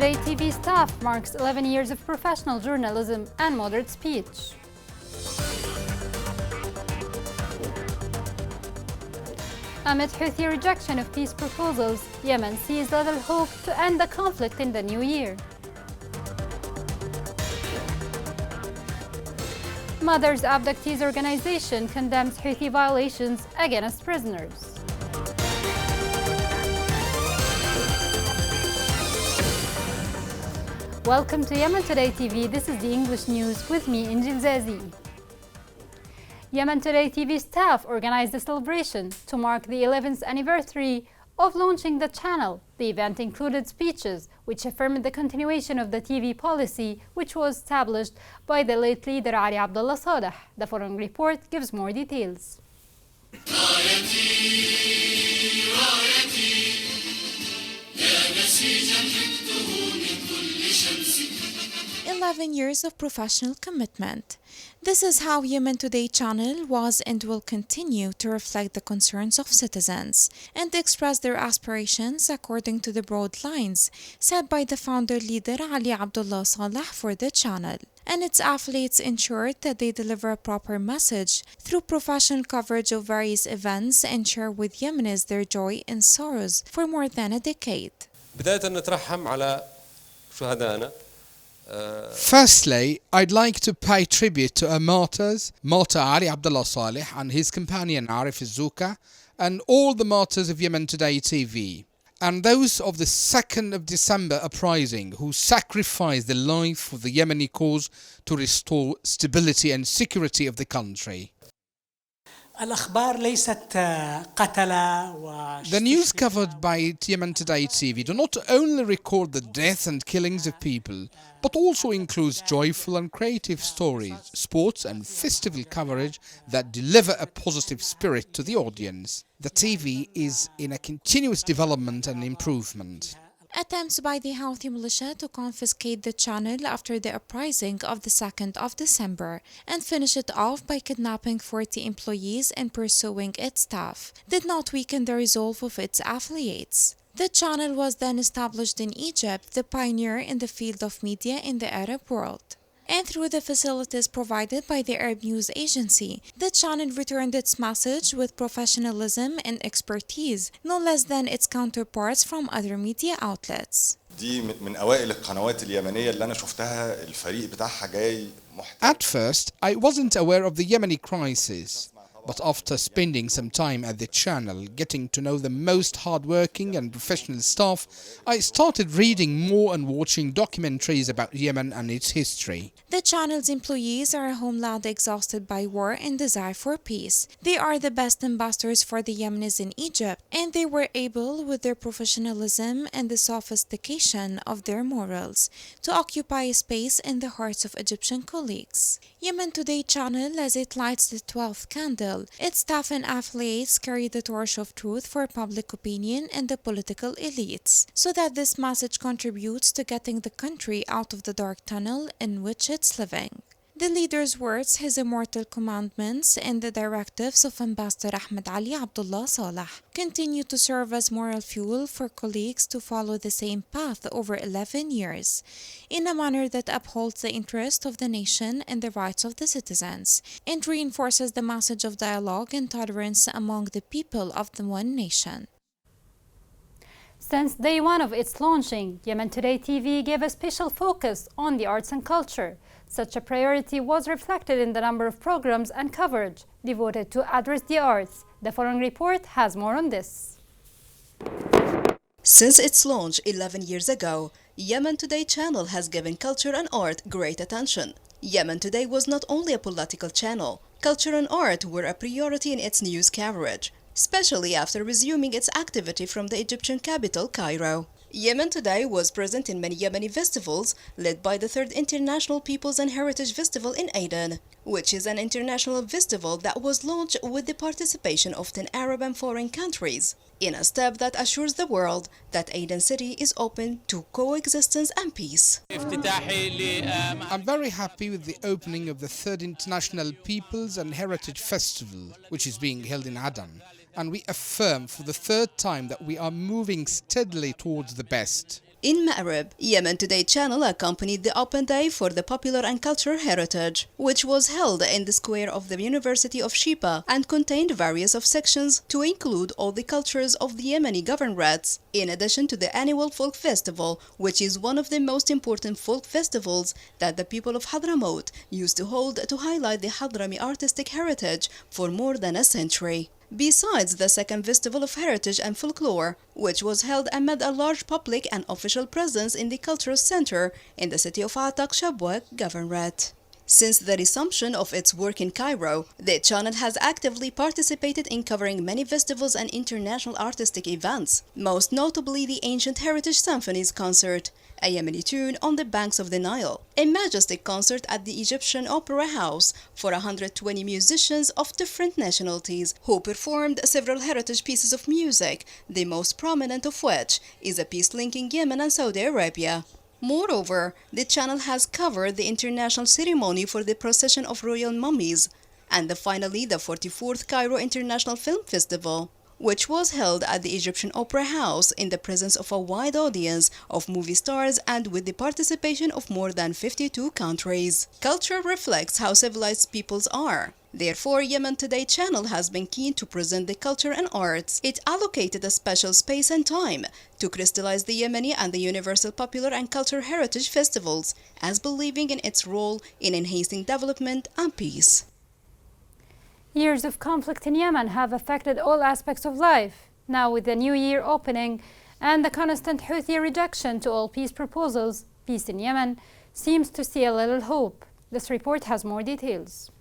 Today TV staff marks 11 years of professional journalism and moderate speech. Amid Houthi rejection of peace proposals, Yemen sees little hope to end the conflict in the new year. Mothers Abductees Organization condemns Houthi violations against prisoners. Welcome to Yemen Today TV. This is the English news with me, Injil Zazi. Yemen Today TV staff organized a celebration to mark the 11th anniversary of launching the channel. The event included speeches which affirmed the continuation of the TV policy which was established by the late leader Ali Abdullah Saleh. The following report gives more details. 11 years of professional commitment. This is how Yemen Today channel was and will continue to reflect the concerns of citizens and express their aspirations according to the broad lines set by the founder leader Ali Abdullah Saleh for the channel. And its affiliates ensured that they deliver a proper message through professional coverage of various events and share with Yemenis their joy and sorrows for more than a decade. Firstly, I'd like to pay tribute to our martyrs, Martyr Ali Abdullah Saleh and his companion Arif Zouka, and all the martyrs of Yemen Today TV, and those of the 2nd of December uprising who sacrificed their life for the Yemeni cause to restore stability and security of the country. The news covered by Yemen Today TV do not only record the death and killings of people, but also includes joyful and creative stories, sports and festival coverage that deliver a positive spirit to the audience. The TV is in a continuous development and improvement. Attempts by the Houthi militia to confiscate the channel after the uprising of the 2nd of December and finish it off by kidnapping 40 employees and pursuing its staff did not weaken the resolve of its affiliates. The channel was then established in Egypt, the pioneer in the field of media in the Arab world. And through the facilities provided by the Arab News Agency, the channel returned its message with professionalism and expertise, no less than its counterparts from other media outlets. At first, I wasn't aware of the Yemeni crisis. But after spending some time at the channel, getting to know the most hardworking and professional staff, I started reading more and watching documentaries about Yemen and its history. The channel's employees are a homeland exhausted by war and desire for peace. They are the best ambassadors for the Yemenis in Egypt, and they were able, with their professionalism and the sophistication of their morals, to occupy a space in the hearts of Egyptian colleagues. Yemen Today channel, as it lights the 12th candle, its staff and affiliates carry the torch of truth for public opinion and the political elites, so that this message contributes to getting the country out of the dark tunnel in which it's living. The leader's words, his immortal commandments, and the directives of Ambassador Ahmed Ali Abdullah Saleh continue to serve as moral fuel for colleagues to follow the same path over 11 years, in a manner that upholds the interest of the nation and the rights of the citizens, and reinforces the message of dialogue and tolerance among the people of the one nation. Since day one of its launching, Yemen Today TV gave a special focus on the arts and culture. Such a priority was reflected in the number of programs and coverage devoted to address the arts. The following report has more on this. Since its launch 11 years ago, Yemen Today channel has given culture and art great attention. Yemen Today was not only a political channel. Culture and art were a priority in its news coverage, especially after resuming its activity from the Egyptian capital, Cairo. Yemen Today was present in many Yemeni festivals, led by the 3rd International Peoples and Heritage Festival in Aden, which is an international festival that was launched with the participation of 10 Arab and foreign countries, in a step that assures the world that Aden City is open to coexistence and peace. I'm very happy with the opening of the 3rd International Peoples and Heritage Festival, which is being held in Aden, and we affirm for the 3rd time that we are moving steadily towards the best. In Ma'rib, Yemen Today channel accompanied the open day for the popular and cultural heritage, which was held in the square of the University of Shipa and contained various of sections to include all the cultures of the Yemeni governorates, in addition to the annual folk festival, which is one of the most important folk festivals that the people of Hadramaut used to hold to highlight the Hadrami artistic heritage for more than a century. Besides the second Festival of Heritage and Folklore, which was held amid a large public and official presence in the Cultural Center in the city of Atak Shabwa Governorate. Since the resumption of its work in Cairo, the channel has actively participated in covering many festivals and international artistic events, most notably the Ancient Heritage Symphonies concert, a Yemeni tune on the banks of the Nile, a majestic concert at the Egyptian Opera House for 120 musicians of different nationalities who performed several heritage pieces of music, the most prominent of which is a piece linking Yemen and Saudi Arabia. Moreover, the channel has covered the international ceremony for the procession of royal mummies and finally the 44th Cairo International Film Festival, which was held at the Egyptian Opera House in the presence of a wide audience of movie stars and with the participation of more than 52 countries. Culture reflects how civilized peoples are. Therefore, Yemen Today channel has been keen to present the culture and arts. It allocated a special space and time to crystallize the Yemeni and the universal popular and cultural heritage festivals, as believing in its role in enhancing development and peace. Years of conflict in Yemen have affected all aspects of life. Now, with the new year opening and the constant Houthi rejection to all peace proposals, peace in Yemen seems to see a little hope. This report has more details.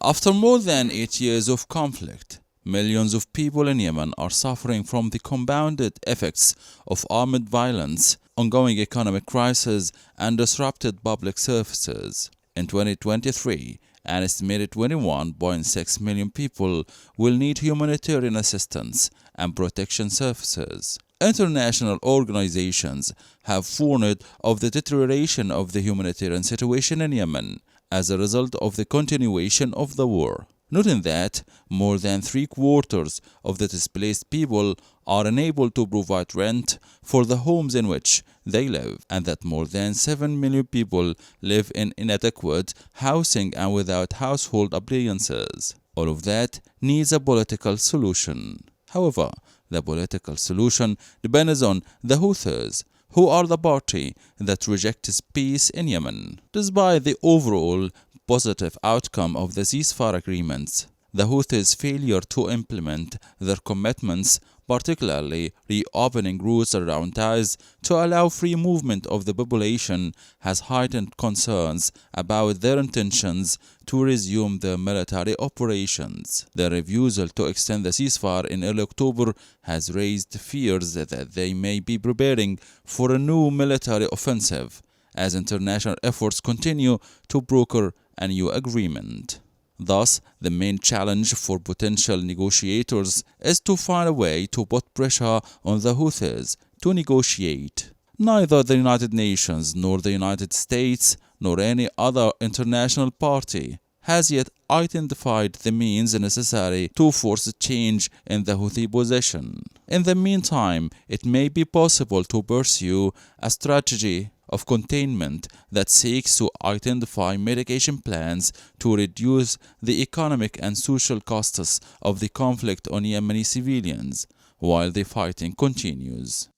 After more than 8 years of conflict, millions of people in Yemen are suffering from the compounded effects of armed violence, ongoing economic crisis, and disrupted public services. In 2023, an estimated 21.6 million people will need humanitarian assistance and protection services. International organizations have warned of the deterioration of the humanitarian situation in Yemen as a result of the continuation of the war, noting that more than 3/4 of the displaced people are unable to provide rent for the homes in which they live, and that more than 7 million people live in inadequate housing and without household appliances. All of that needs a political solution. However, the political solution depends on the Houthis, who are the party that rejects peace in Yemen. Despite the overall positive outcome of the ceasefire agreements, the Houthis' failure to implement their commitments, particularly reopening routes around Taiz to allow free movement of the population, has heightened concerns about their intentions to resume their military operations. Their refusal to extend the ceasefire in early October has raised fears that they may be preparing for a new military offensive as international efforts continue to broker a new agreement. Thus, the main challenge for potential negotiators is to find a way to put pressure on the Houthis to negotiate. Neither the United Nations nor the United States nor any other international party has yet identified the means necessary to force a change in the Houthi position. In the meantime, it may be possible to pursue a strategy of containment that seeks to identify mitigation plans to reduce the economic and social costs of the conflict on Yemeni civilians while the fighting continues.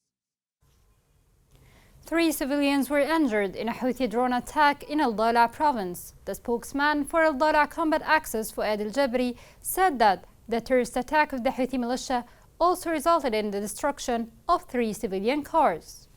3 civilians were injured in a Houthi drone attack in Al Dala province. The spokesman for Al Dala Combat Access, Fuad Al Jabri, said that the terrorist attack of the Houthi militia also resulted in the destruction of 3 civilian cars.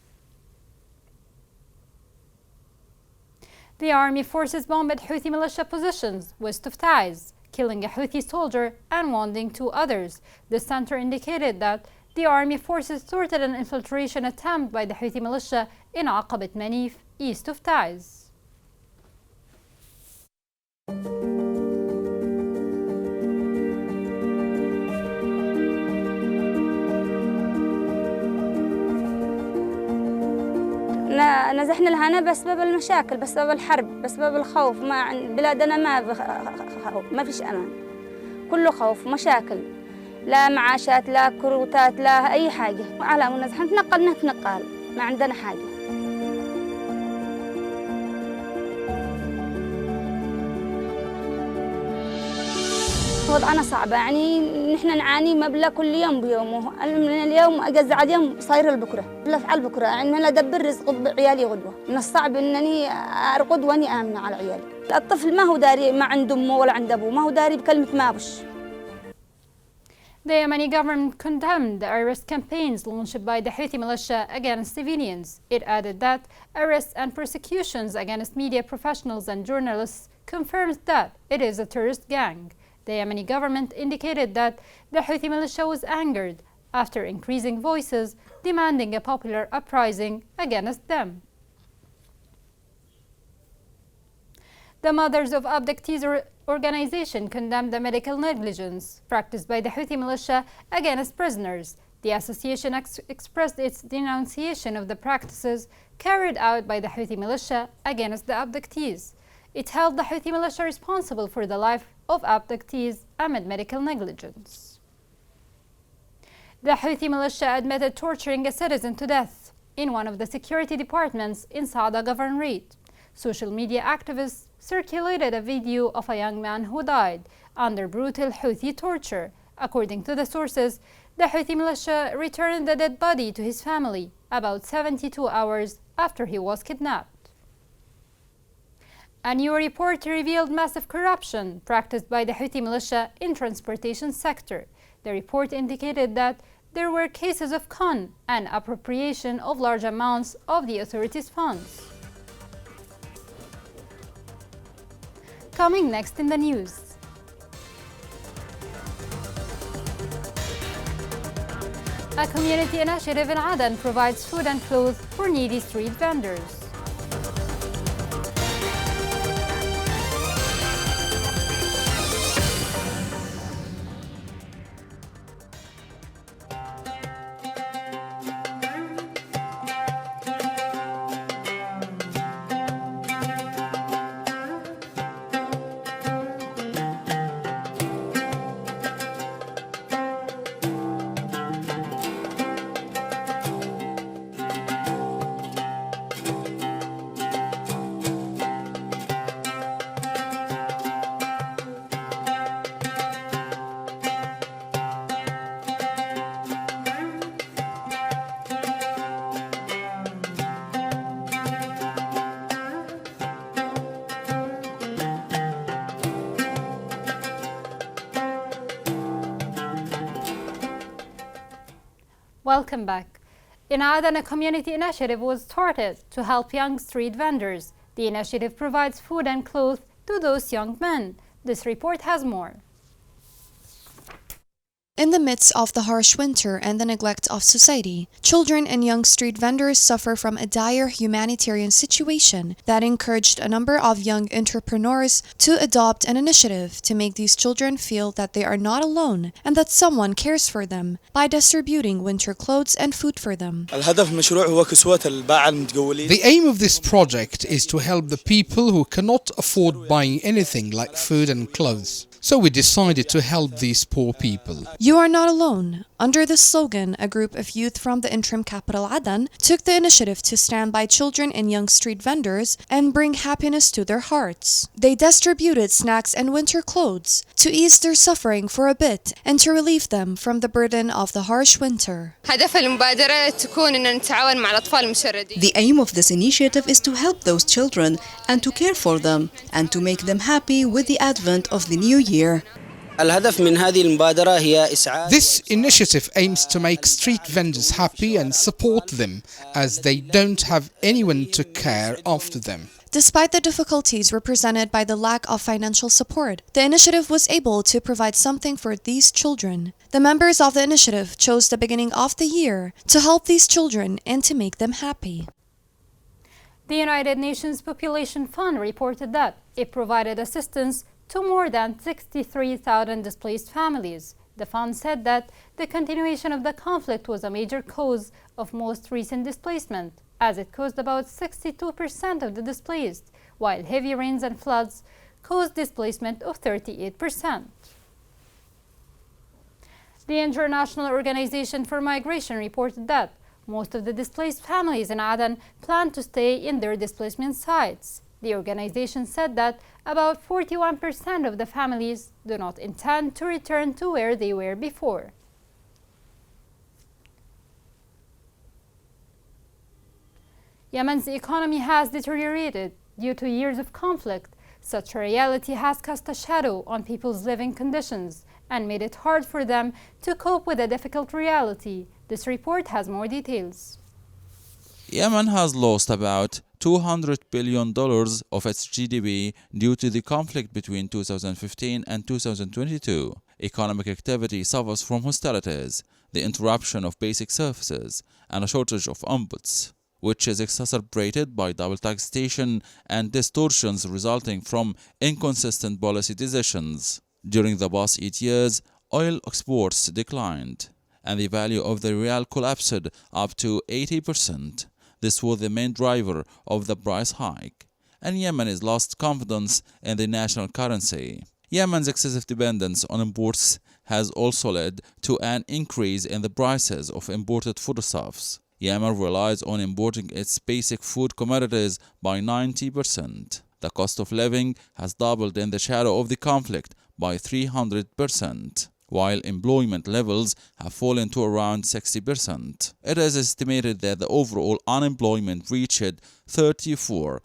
The army forces bombed Houthi militia positions west of Taiz, killing a Houthi soldier and wounding 2 others. The center indicated that the army forces thwarted an infiltration attempt by the Houthi militia in Aqabat Manif, east of Taiz. نزحنا لهنا بسبب المشاكل، بسبب الحرب، بسبب الخوف. بلادنا ما فيش أمان، كله خوف ومشاكل، لا معاشات لا كروتات لا أي حاجة. على منازحة نتنقل. ما عندنا حاجة. وضعنا صعب، يعني نحن نعاني مبلغ كل يوم بيومه، من اليوم أجزع اليوم صاير لبكرة، لفعل بكرة، يعني أنا أدبر رزق عيالي غدوة، من الصعب إنني أرقد وأني آمنة على عيالي. الطفل ما هو داري ما عنده أمه ولا عنده أبوه، ما هو داري بكلمة مابش. The Yemeni government condemned the arrest campaigns launched by the Houthi militia against civilians. It added that arrests and persecutions against media professionals and journalists confirms that it is a terrorist gang. The Yemeni government indicated that the Houthi militia was angered after increasing voices demanding a popular uprising against them. The Mothers of Abductees organization condemned the medical negligence practiced by the Houthi militia against prisoners. The association expressed its denunciation of the practices carried out by the Houthi militia against the abductees. It held the Houthi militia responsible for the life of abductees amid medical negligence. The Houthi militia admitted torturing a citizen to death in one of the security departments in Saada Governorate. Social media activists circulated a video of a young man who died under brutal Houthi torture. According to the sources, the Houthi militia returned the dead body to his family about 72 hours after he was kidnapped. A new report revealed massive corruption practiced by the Houthi militia in transportation sector. The report indicated that there were cases of con and appropriation of large amounts of the authorities' funds. Coming next in the news. A community initiative in Aden provides food and clothes for needy street vendors. Welcome back. In Aden, a community initiative was started to help young street vendors. The initiative provides food and clothes to those young men. This report has more. In the midst of the harsh winter and the neglect of society, children and young street vendors suffer from a dire humanitarian situation that encouraged a number of young entrepreneurs to adopt an initiative to make these children feel that they are not alone and that someone cares for them by distributing winter clothes and food for them. The aim of this project is to help the people who cannot afford buying anything like food and clothes. So we decided to help these poor people. You are not alone. Under this slogan, a group of youth from the interim capital Aden took the initiative to stand by children and young street vendors and bring happiness to their hearts. They distributed snacks and winter clothes to ease their suffering for a bit and to relieve them from the burden of the harsh winter. The aim of this initiative is to help those children and to care for them and to make them happy with the advent of the new year. This initiative aims to make street vendors happy and support them as they don't have anyone to care after them. Despite the difficulties represented by the lack of financial support, the initiative was able to provide something for these children. The members of the initiative chose the beginning of the year to help these children and to make them happy. The United Nations Population Fund reported that it provided assistance to more than 63,000 displaced families. The fund said that the continuation of the conflict was a major cause of most recent displacement, as it caused about 62% of the displaced, while heavy rains and floods caused displacement of 38%. The International Organization for Migration reported that Most of the displaced families in Aden plan to stay in their displacement sites. The organization said that about 41% of the families do not intend to return to where they were before. Yemen's economy has deteriorated due to years of conflict. Such a reality has cast a shadow on people's living conditions and made it hard for them to cope with a difficult reality. This report has more details. Yemen has lost about $200 billion of its GDP due to the conflict between 2015 and 2022. Economic activity suffers from hostilities, the interruption of basic services, and a shortage of inputs, which is exacerbated by double taxation and distortions resulting from inconsistent policy decisions. During the past 8 years, oil exports declined, and the value of the rial collapsed up to 80%. This was the main driver of the price hike, and Yemen has lost confidence in the national currency. Yemen's excessive dependence on imports has also led to an increase in the prices of imported foodstuffs. Yemen relies on importing its basic food commodities by 90%. The cost of living has doubled in the shadow of the conflict by 300%. While employment levels have fallen to around 60%. It is estimated that the overall unemployment reached 34%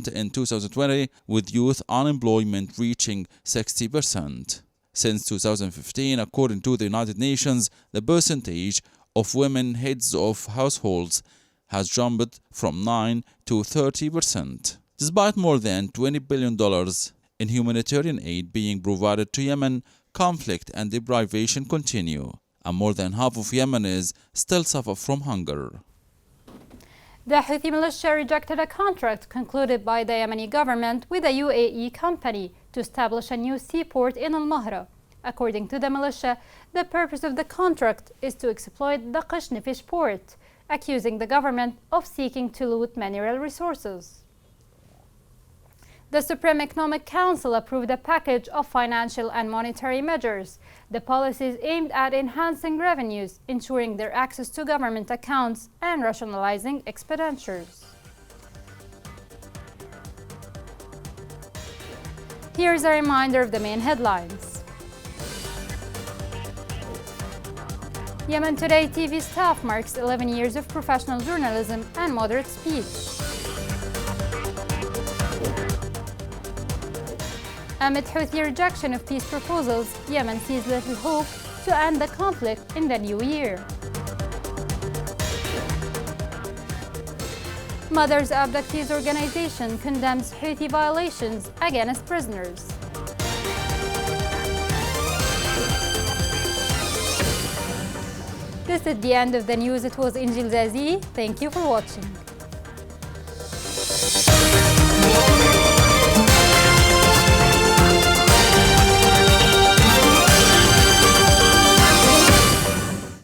in 2020, with youth unemployment reaching 60%. Since 2015, according to the United Nations, the percentage of women heads of households has jumped from 9 to 30%. Despite more than $20 billion in humanitarian aid being provided to Yemen, conflict and deprivation continue, and more than half of Yemenis still suffer from hunger. The Houthi militia rejected a contract concluded by the Yemeni government with a UAE company to establish a new seaport in Al-Mahra. According to the militia, the purpose of the contract is to exploit the Qishni fish port, accusing the government of seeking to loot mineral resources. The Supreme Economic Council approved a package of financial and monetary measures. The policies aimed at enhancing revenues, ensuring their access to government accounts, and rationalizing expenditures. Here's a reminder of the main headlines. Yemen Today TV staff marks 11 years of professional journalism and moderate speech. Amid Houthi rejection of peace proposals, Yemen sees little hope to end the conflict in the new year. Mothers Abductees organization condemns Houthi violations against prisoners. This is the end of the news. It was Injil Zazi. Thank you for watching.